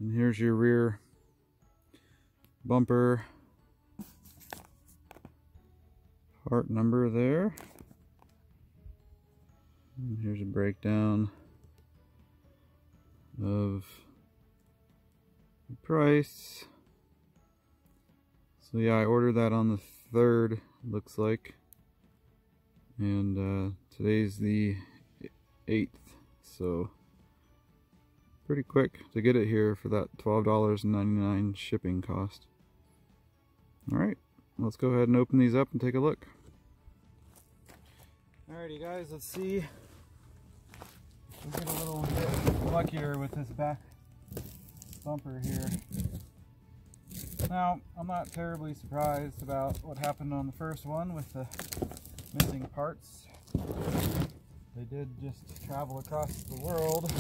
And here's your rear bumper part number there. And here's a breakdown of the price. So yeah, I ordered that on the 3rd, looks like. And today's the 8th, so pretty quick to get it here for that $12.99 shipping cost. Alright, let's go ahead and open these up and take a look. Alrighty guys, let's see. We'll get a little bit luckier with this back bumper here. Now, I'm not terribly surprised about what happened on the first one with the missing parts. They did just travel across the world,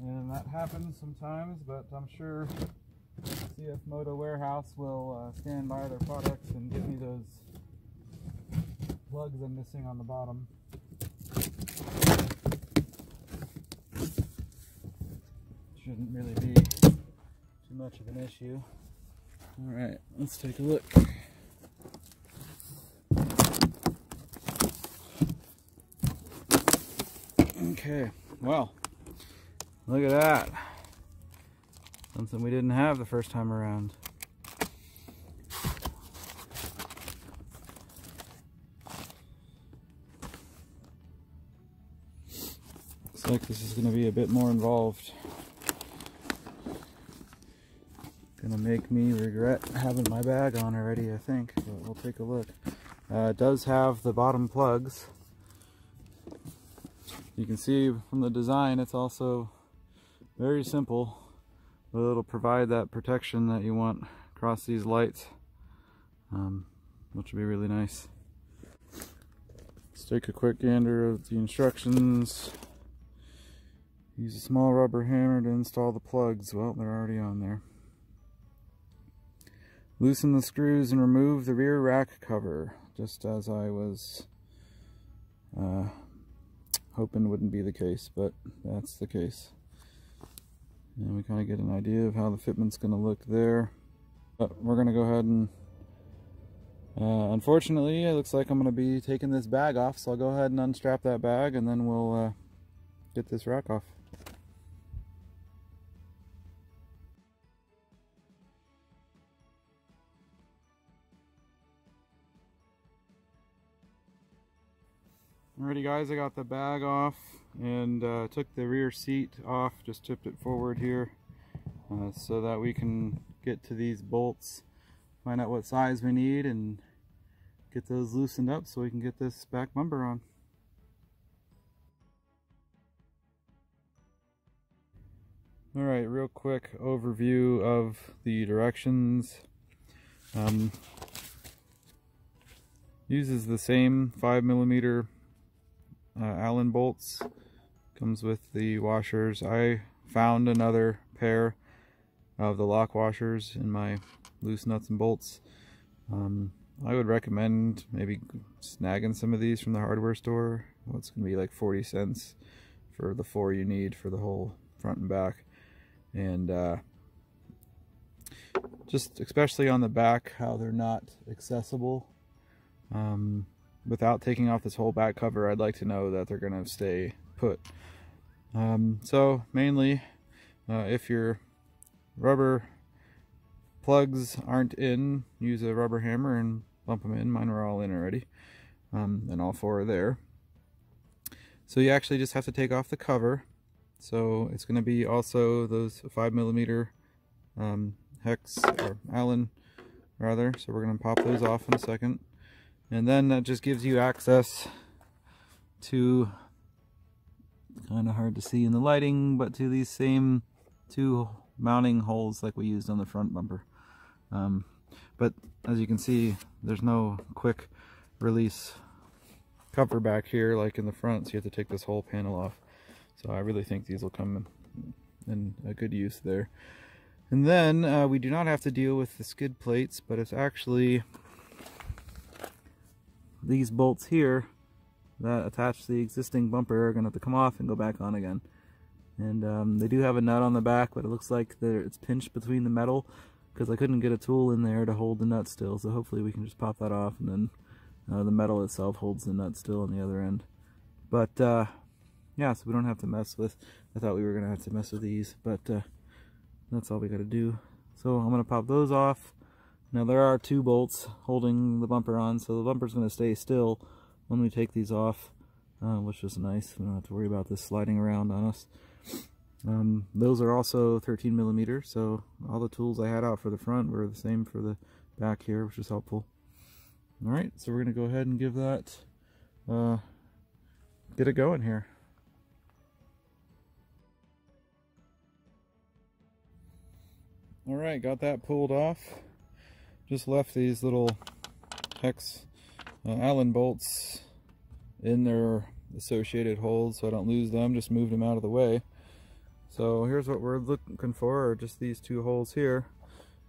and that happens sometimes, but I'm sure CF Moto Warehouse will stand by their products and give me those plugs I'm missing on the bottom. Shouldn't really be too much of an issue. Alright, let's take a look. Okay, well, look at that. Something we didn't have the first time around. Looks like this is going to be a bit more involved. Gonna make me regret having my bag on already, I think, but we'll take a look. It does have the bottom plugs. You can see from the design it's also very simple, but it'll provide that protection that you want across these lights, which will be really nice. Let's take a quick gander of the instructions. Use a small rubber hammer to install the plugs. Well, they're already on there. Loosen the screws and remove the rear rack cover, just as I was hoping wouldn't be the case, but that's the case. And we kind of get an idea of how the fitment's going to look there. But we're going to go ahead and, unfortunately, it looks like I'm going to be taking this bag off, so I'll go ahead and unstrap that bag and then we'll get this rack off. Alrighty guys, I got the bag off and took the rear seat off, just tipped it forward here so that we can get to these bolts, find out what size we need and get those loosened up so we can get this back bumper on. Alright, real quick overview of the directions. Uses the same 5mm Allen bolts, comes with the washers. I found another pair of the lock washers in my loose nuts and bolts. I would recommend maybe snagging some of these from the hardware store. Well, it's going to be like 40 cents for the 4 you need for the whole front and back. And just especially on the back, how they're not accessible. Without taking off this whole back cover, I'd like to know that they're going to stay put. So mainly, if your rubber plugs aren't in, use a rubber hammer and bump them in. Mine were all in already, and all 4 are there. So you actually just have to take off the cover. So it's going to be also those 5mm hex, or Allen rather. So we're going to pop those off in a second. And then that just gives you access to, kind of hard to see in the lighting, but to these same 2 mounting holes like we used on the front bumper. But as you can see, there's no quick release cover back here like in the front, so you have to take this whole panel off. So I really think these will come in a good use there. And then we do not have to deal with the skid plates, but it's actually these bolts here that attach to the existing bumper are going to have to come off and go back on again. And they do have a nut on the back, but it looks like it's pinched between the metal because I couldn't get a tool in there to hold the nut still. So hopefully we can just pop that off, and then the metal itself holds the nut still on the other end. But yeah, so we don't have to mess with, I thought we were going to have to mess with these, but that's all we got to do. So I'm going to pop those off. Now there are 2 bolts holding the bumper on, so the bumper's going to stay still when we take these off, which is nice. We don't have to worry about this sliding around on us. Those are also 13 millimeters, so all the tools I had out for the front were the same for the back here, which is helpful. Alright, so we're going to go ahead and give that, get it going here. Alright, got that pulled off. Just left these little hex Allen bolts in their associated holes so I don't lose them, just moved them out of the way. So here's what we're looking for, are just these 2 holes here.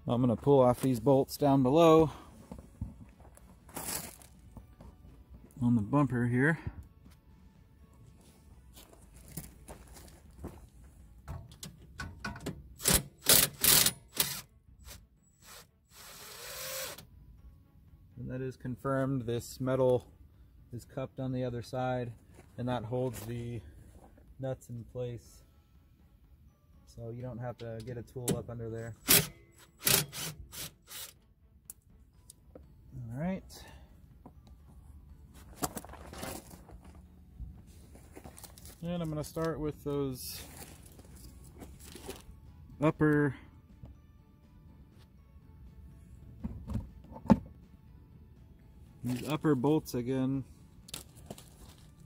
I'm going to pull off these bolts down below on the bumper here. And that is confirmed. This metal is cupped on the other side, and that holds the nuts in place. So you don't have to get a tool up under there. Alright. And I'm going to start with those upper bolts again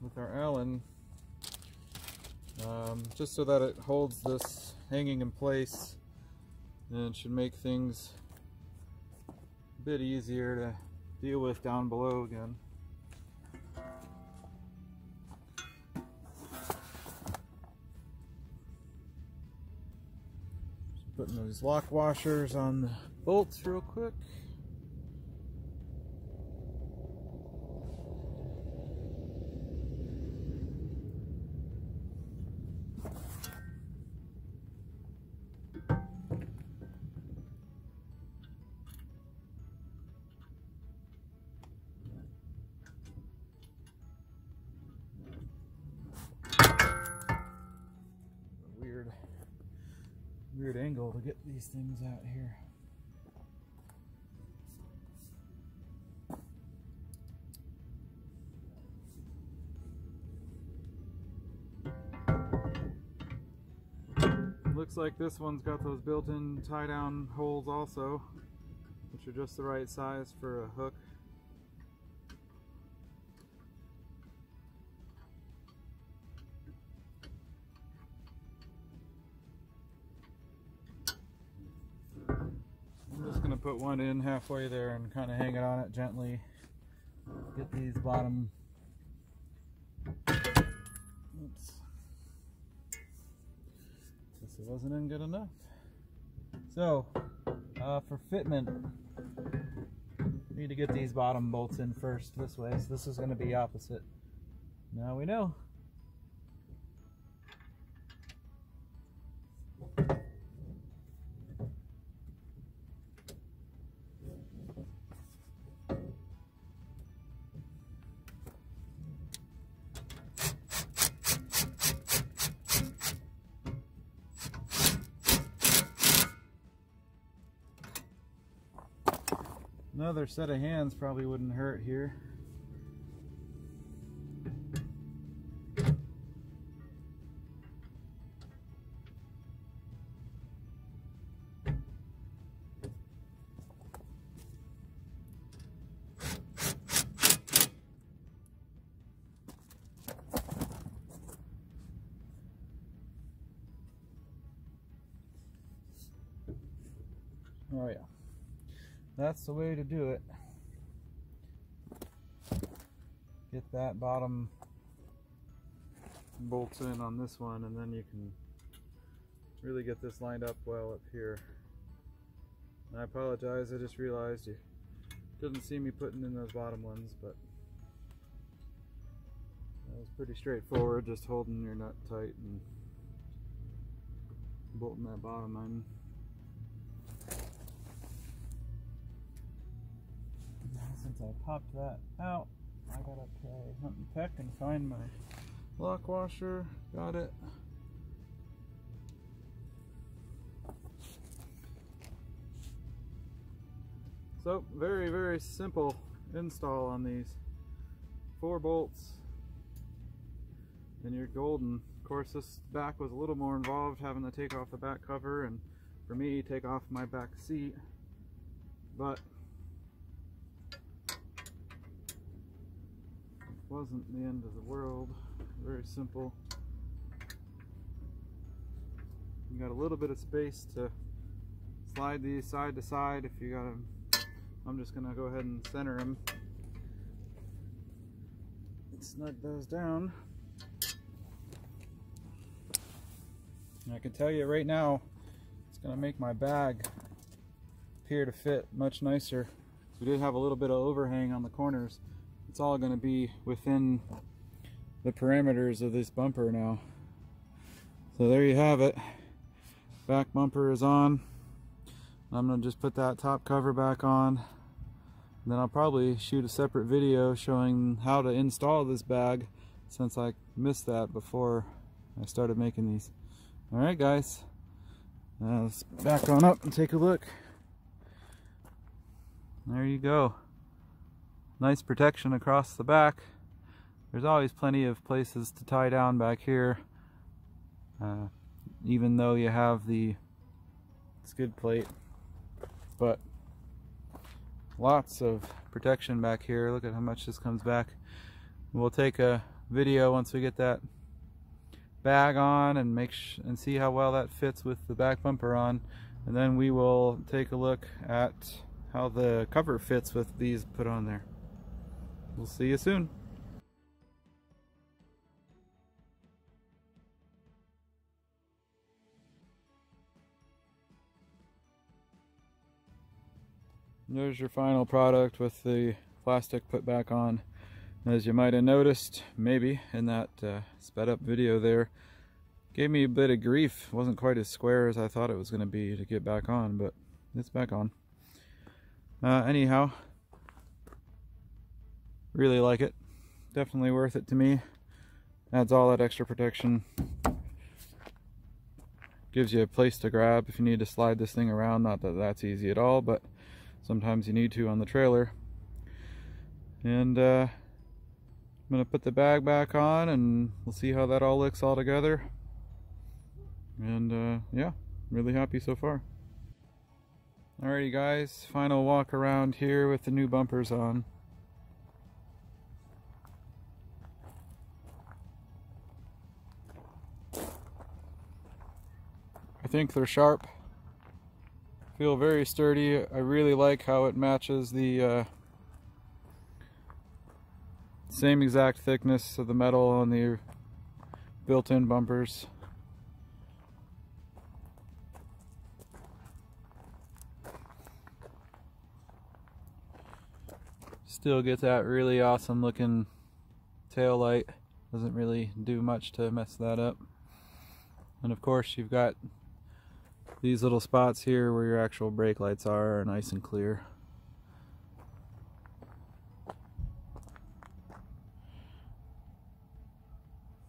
with our Allen, just so that it holds this hanging in place, and it should make things a bit easier to deal with down below again. Just putting those lock washers on the bolts real quick. Weird angle to get these things out here. Looks like this one's got those built-in tie-down holes also, which are just the right size for a hook. Put one in halfway there and kind of hang it on it gently. Get these bottom, oops, guess it wasn't in good enough. So for fitment, we need to get these bottom bolts in first this way, so this is going to be opposite. Now we know. Another set of hands probably wouldn't hurt here. Oh yeah. That's the way to do it. Get that bottom bolts in on this one, and then you can really get this lined up well up here. And I apologize, I just realized you didn't see me putting in those bottom ones, but that was pretty straightforward, just holding your nut tight and bolting that bottom end. Since I popped that out, I gotta play hunt and peck and find my lock washer. Got it. So very, very simple install on these. 4 bolts and you're golden. Of course, this back was a little more involved, having to take off the back cover and for me take off my back seat, but it wasn't the end of the world. Very simple. You got a little bit of space to slide these side to side if you got them. I'm just gonna go ahead and center them and snug those down. And I can tell you right now, it's gonna make my bag appear to fit much nicer. We did have a little bit of overhang on the corners. It's all gonna be within the parameters of this bumper now. So there you have it. Back bumper is on. I'm gonna just put that top cover back on. And then I'll probably shoot a separate video showing how to install this bag, since I missed that before I started making these. Alright guys, let's back on up and take a look. There you go. Nice protection across the back. There's always plenty of places to tie down back here, even though you have the skid plate. But lots of protection back here. Look at how much this comes back. We'll take a video once we get that bag on and and see how well that fits with the back bumper on, and then we will take a look at how the cover fits with these put on there. We'll see you soon. There's your final product with the plastic put back on. As you might have noticed, maybe in that sped up video there, gave me a bit of grief. It wasn't quite as square as I thought it was going to be to get back on, but it's back on. Anyhow, really like it. Definitely worth it to me. Adds all that extra protection. Gives you a place to grab if you need to slide this thing around. Not that that's easy at all, but sometimes you need to on the trailer. And I'm going to put the bag back on and we'll see how that all looks all together. And yeah, really happy so far. Alrighty guys, final walk around here with the new bumpers on. I think they're sharp. Feel very sturdy. I really like how it matches the same exact thickness of the metal on the built-in bumpers. Still get that really awesome looking tail light. Doesn't really do much to mess that up. And of course you've got these little spots here where your actual brake lights are nice and clear. I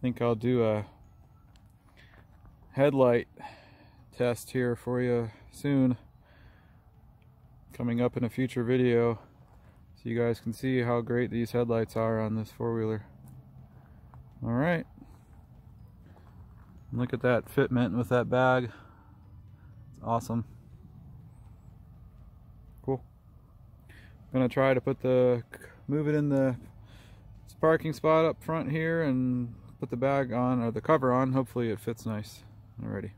think I'll do a headlight test here for you soon, coming up in a future video, so you guys can see how great these headlights are on this four-wheeler. Alright, look at that fitment with that bag. It's awesome. Cool. I'm gonna try to move it in the parking spot up front here and put the bag on, or the cover on. Hopefully it fits nice. Alrighty.